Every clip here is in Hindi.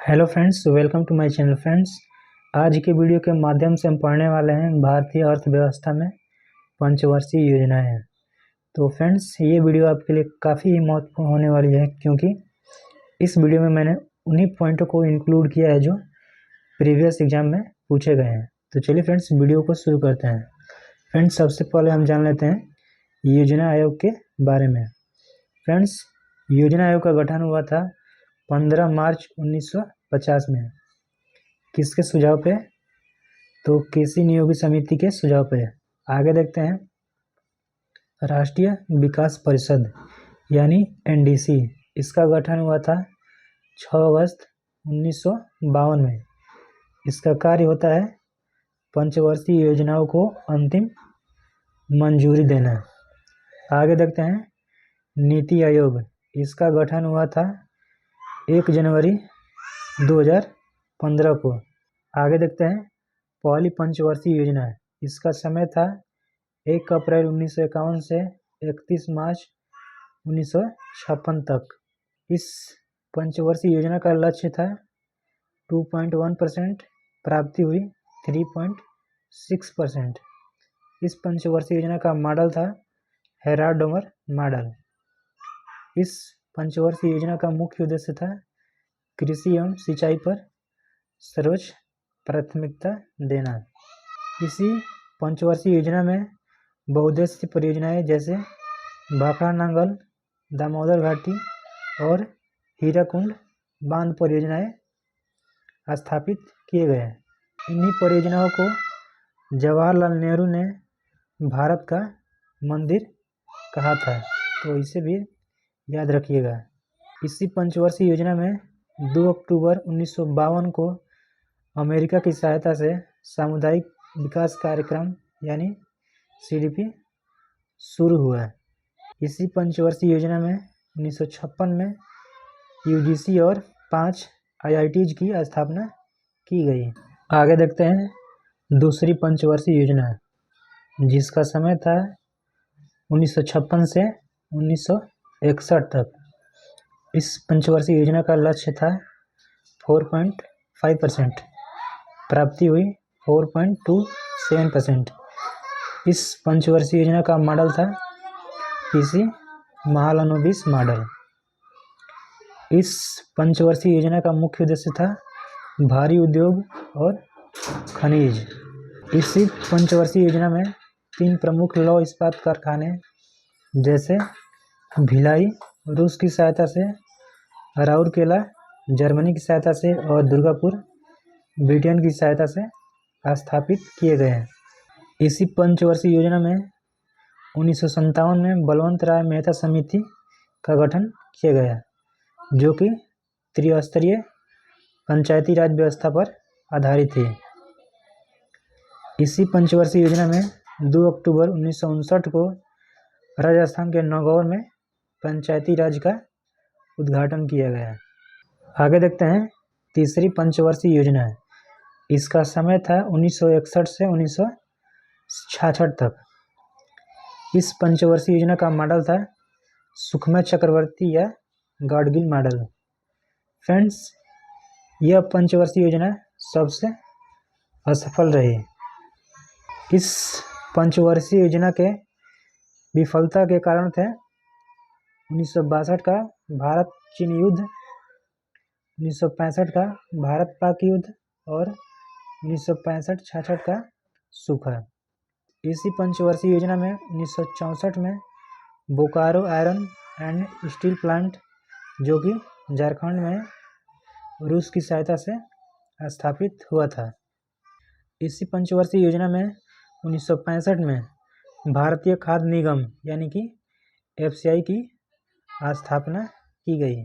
Hello friends, welcome to my channel friends. आज के वीडियो के माध्यम से हम पढ़ने वाले हैं भारतीय अर्थव्यवस्था में पंचवर्षीय योजनाएं हैं। तो फ्रेंड्स, ये वीडियो आपके लिए काफ़ी महत्वपूर्ण होने वाली है, क्योंकि इस वीडियो में मैंने उन्हीं पॉइंटों को इंक्लूड किया है जो प्रीवियस एग्जाम में पूछे गए हैं। तो चलिए फ्रेंड्स, वीडियो को शुरू करते हैं। फ्रेंड्स, सबसे पहले हम जान लेते हैं योजना आयोग के बारे में। फ्रेंड्स, योजना आयोग का गठन हुआ था 15 मार्च 1950 में। किसके सुझाव पे? तो केसी नियोगी समिति के सुझाव पे। आगे देखते हैं, राष्ट्रीय विकास परिषद यानी एनडीसी, इसका गठन हुआ था 6 अगस्त 1952 में। इसका कार्य होता है पंचवर्षीय योजनाओं को अंतिम मंजूरी देना। आगे देखते हैं, नीति आयोग, इसका गठन हुआ था 1 जनवरी 2015 को। आगे देखते हैं, पहली पंचवर्षीय योजना, इसका समय था 1 अप्रैल 1951 से 31 मार्च 1956 तक। इस पंचवर्षीय योजना का लक्ष्य था 2.1%, प्राप्ति हुई 3.6%। इस पंचवर्षीय योजना का मॉडल था हेराल्ड-डोमर मॉडल। इस पंचवर्षीय योजना का मुख्य उद्देश्य था कृषि एवं सिंचाई पर सर्वोच्च प्राथमिकता देना। इसी पंचवर्षीय योजना में बहुउद्देशीय परियोजनाएं जैसे भाखड़ा नांगल, दामोदर घाटी और हीराकुंड बांध परियोजनाएं स्थापित किए गए। इन्हीं परियोजनाओं को जवाहरलाल नेहरू ने भारत का मंदिर कहा था, तो इसे भी याद रखिएगा। इसी पंचवर्षीय योजना में 2 अक्टूबर 1952 को अमेरिका की सहायता से सामुदायिक विकास कार्यक्रम यानी सीडीपी शुरू हुआ। इसी पंचवर्षीय योजना में 1956 में यूजीसी और 5 आईआईटीज की स्थापना की गई। आगे देखते हैं दूसरी पंचवर्षीय योजना, जिसका समय था 1956 से 1961 तक। इस पंचवर्षीय योजना का लक्ष्य था 4.5%, प्राप्ति हुई 4.27%। इस पंचवर्षीय योजना का मॉडल था पीसी महालनोबिस मॉडल। इस पंचवर्षीय योजना का मुख्य उद्देश्य था भारी उद्योग और खनिज। इसी पंचवर्षीय योजना में 3 प्रमुख लौह इस्पात कारखाने जैसे भिलाई रूस की सहायता से, राउरकेला जर्मनी की सहायता से और दुर्गापुर ब्रिटेन की सहायता से स्थापित किए गए हैं। इसी पंचवर्षीय योजना में 1957 में बलवंत राय मेहता समिति का गठन किया गया, जो कि त्रिस्तरीय पंचायती राज व्यवस्था पर आधारित थी। इसी पंचवर्षीय योजना में 2 अक्टूबर 1959 को राजस्थान के नौगौर में पंचायती राज का उद्घाटन किया गया। आगे देखते हैं तीसरी पंचवर्षीय योजना, इसका समय था 1961 से 1966 तक। इस पंचवर्षीय योजना का मॉडल था सुखमय चक्रवर्ती या गाडगिल मॉडल। फ्रेंड्स, यह पंचवर्षीय योजना सबसे असफल रही। इस पंचवर्षीय योजना के विफलता के कारण थे 1962 का भारत चीन युद्ध, 1965 का भारत पाक युद्ध और 1965-66 का सूखा। इसी पंचवर्षीय योजना में 1964 में Bokaro iron and steel plant, जो कि झारखंड में रूस की सहायता से स्थापित हुआ था। इसी पंचवर्षीय योजना में 1965 में भारतीय खाद्य निगम यानी कि एफसीआई की स्थापना की गई।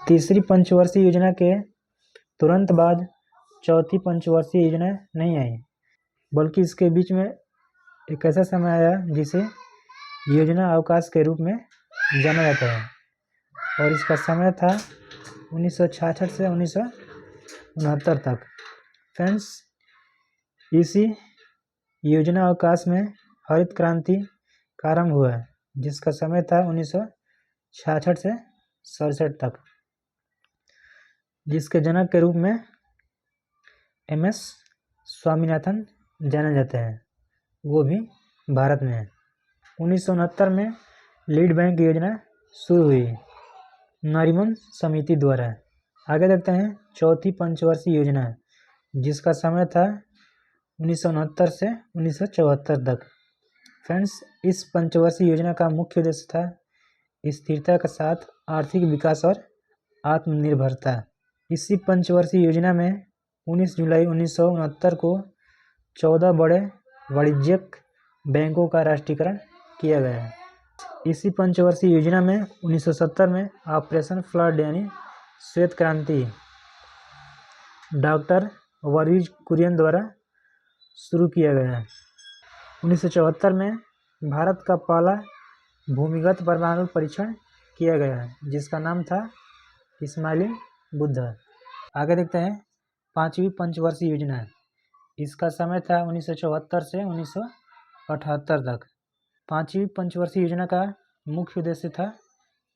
तीसरी पंचवर्षीय योजना के तुरंत बाद चौथी पंचवर्षीय योजना नहीं आई, बल्कि इसके बीच में एक ऐसा समय आया जिसे योजना अवकाश के रूप में जाना जाता है, और इसका समय था 1966 से 1969 तक। फ्रेंड्स, इसी योजना अवकाश में हरित क्रांति का आरंभ हुआ, जिसका समय था 1966 से 67 तक। जिसके जनक के रूप में MS स्वामीनाथन जाने जाते हैं, वो भी भारत में है। 1969 में लीड बैंक योजना शुरू हुई नारीमन समिति द्वारा। आगे देखते हैं चौथी पंचवर्षीय योजना, जिसका समय था 1969 से 1974 तक। फ्रेंड्स, इस पंचवर्षीय योजना का मुख्य उद्देश्य था स्थिरता के साथ आर्थिक विकास और आत्मनिर्भरता। इसी पंचवर्षीय योजना में 19 जुलाई 1969 को 14 बड़े वाणिज्यिक बैंकों का राष्ट्रीयकरण किया गया। इसी पंचवर्षीय योजना में 1970 में ऑपरेशन फ्लड यानी श्वेत क्रांति डॉक्टर वर्गीज कुरियन द्वारा शुरू किया गया। 1974 में भारत का पहला भूमिगत परमाणु परीक्षण किया गया, जिसका नाम था इस्माइली बुद्ध। आगे देखते हैं पांचवी पंचवर्षीय योजना। इसका समय था 1974 से 1978 तक। पांचवी पंचवर्षीय योजना का मुख्य उद्देश्य था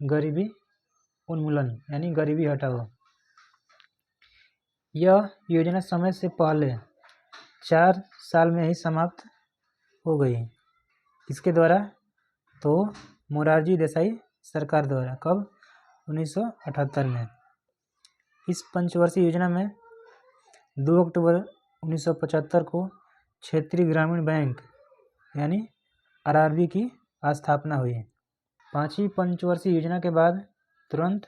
गरीबी उन्मूलन यानी गरीबी हटाओ। यह योजना समय से पहले 4 साल में ही समाप्त हो गई। इसके द्वारा तो मोरारजी देसाई सरकार द्वारा कब 1978 में। इस पंचवर्षीय योजना में 2 अक्टूबर 1975 को क्षेत्रीय ग्रामीण बैंक यानी RRB की स्थापना हुई। पांचवी पंचवर्षीय योजना के बाद तुरंत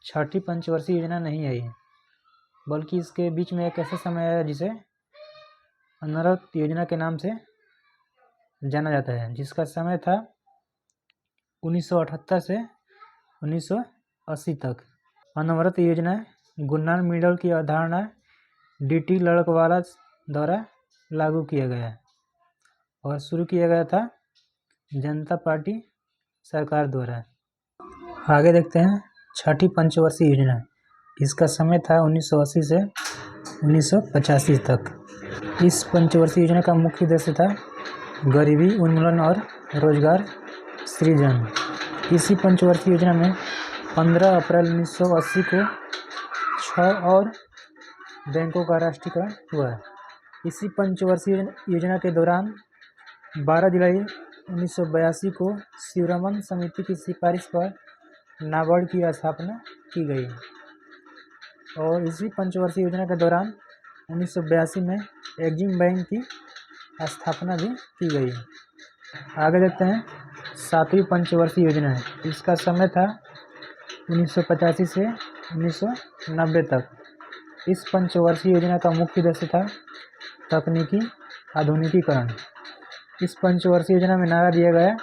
छठी पंचवर्षीय योजना नहीं आई, बल्कि इसके बीच में एक ऐसा समय आया जिसे अनवरत योजना के नाम से जाना जाता है, जिसका समय था 1978 से 1980 तक। अनवरत योजना गुन्नार मिडल की अवधारणा DT लड़कवाला द्वारा लागू किया गया और शुरू किया गया था जनता पार्टी सरकार द्वारा। आगे देखते हैं छठी पंचवर्षीय योजना। इसका समय था 1980 से 1985 तक। इस पंचवर्षीय योजना का मुख्य उद्देश्य था गरीबी उन्मूलन और रोजगार सृजन। इसी पंचवर्षीय योजना में 15 अप्रैल 1980 को 6 और बैंकों का राष्ट्रीयकरण हुआ। इसी पंचवर्षीय योजना के दौरान 12 जुलाई 1982 को शिवरमन समिति की सिफारिश पर नाबार्ड की स्थापना की गई और इसी पंचवर्षीय योजना के दौरान 1982 में एग्जिम बैंक की स्थापना भी की गई। आगे देखते हैं सातवीं पंचवर्षीय योजना। इसका समय था 1985 से 1990 तक। इस पंचवर्षीय योजना का मुख्य उद्देश्य था तकनीकी आधुनिकीकरण। इस पंचवर्षीय योजना में नारा दिया गया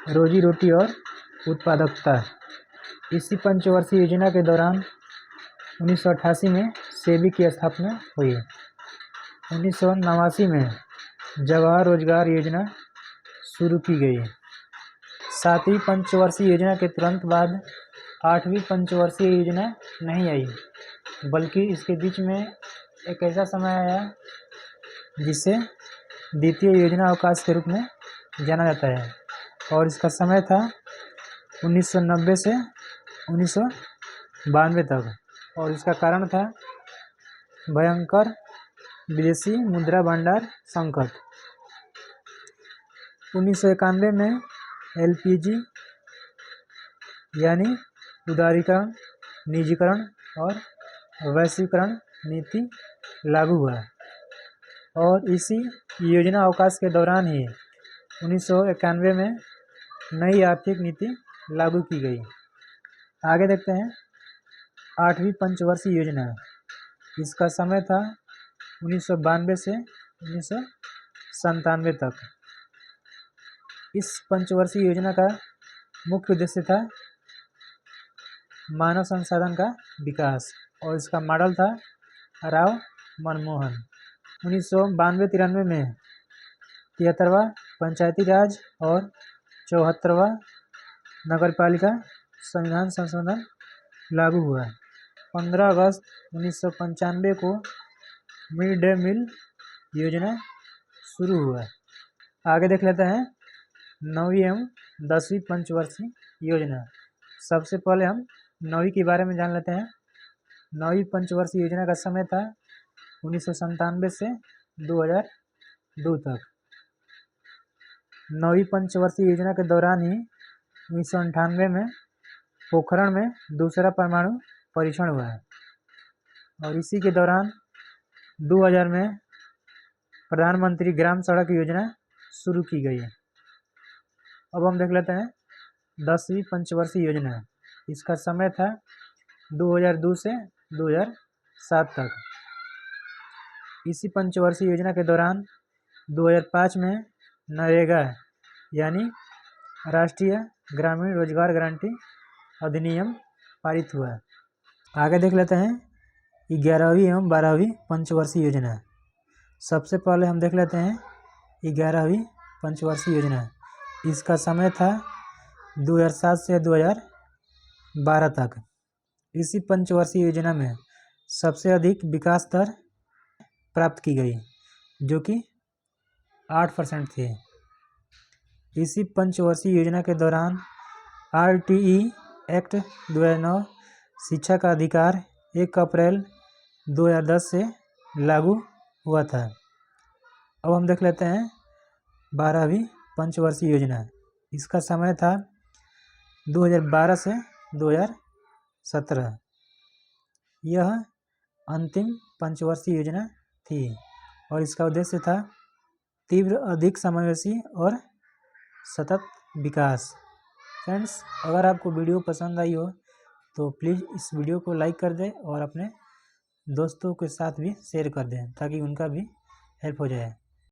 रोजी रोटी और उत्पादकता। इसी पंचवर्षीय योजना के दौरान 1988 में सेबी की स्थापना हुई। 1989 में जवाहर रोजगार योजना शुरू की गई। सातवीं पंचवर्षीय योजना के तुरंत बाद आठवीं पंचवर्षीय योजना नहीं आई, बल्कि इसके बीच में एक ऐसा समय आया जिसे द्वितीय योजना अवकाश के रूप में जाना जाता है और इसका समय था 1990 से 1992 तक और इसका कारण था भयंकर विदेशी मुद्रा भंडार संकट। 1991 में LPG यानी उदारीकरण, निजीकरण और वैश्वीकरण नीति लागू हुआ और इसी योजना अवकाश के दौरान ही 1991 में नई आर्थिक नीति लागू की गई। आगे देखते हैं आठवीं पंचवर्षीय योजना। इसका समय था 1992 से 1997 तक। इस पंचवर्षीय योजना का मुख्य उद्देश्य था मानव संसाधन का विकास और इसका मॉडल था राव मनमोहन। 1992-93 में 73वां पंचायती राज और 74वां नगरपालिका संविधान संशोधन लागू हुआ। 15 अगस्त 1995 को मिड डे मील योजना शुरू हुआ। आगे देख लेते हैं 9वीं एवं 10वीं पंचवर्षीय योजना। सबसे पहले हम 9वीं के बारे में जान लेते हैं। नौवीं पंचवर्षीय योजना का समय था 1997 से 2002 तक। नौवीं पंचवर्षीय योजना के दौरान ही 1998 में पोखरण में दूसरा परमाणु परीक्षण हुआ है और इसी के दौरान 2000 में प्रधानमंत्री ग्राम सड़क योजना शुरू की गई है। अब हम देख लेते हैं 10वीं पंचवर्षीय योजना। इसका समय था 2002 से 2007 तक। इसी पंचवर्षीय योजना के दौरान 2005 में नरेगा यानी राष्ट्रीय ग्रामीण रोजगार गारंटी अधिनियम पारित हुआ। आगे देख लेते हैं 11वीं एवं 12वीं पंचवर्षीय योजना। सबसे पहले हम देख लेते हैं 11वीं पंचवर्षीय योजना। इसका समय था 2007 से 2012 तक। इसी पंचवर्षीय योजना में सबसे अधिक विकास दर प्राप्त की गई जो कि 8% थी। इसी पंचवर्षीय योजना के दौरान RTE एक्ट 2009 शिक्षा का अधिकार 1 अप्रैल 2010 से लागू हुआ था। अब हम देख लेते हैं 12वीं पंचवर्षीय योजना। इसका समय था 2012 से 2017। यह अंतिम पंचवर्षीय योजना थी और इसका उद्देश्य था तीव्र, अधिक समावेशी और सतत विकास। फ्रेंड्स, अगर आपको वीडियो पसंद आई हो तो प्लीज़ इस वीडियो को लाइक कर दें और अपने दोस्तों के साथ भी शेयर कर दें ताकि उनका भी हेल्प हो जाए।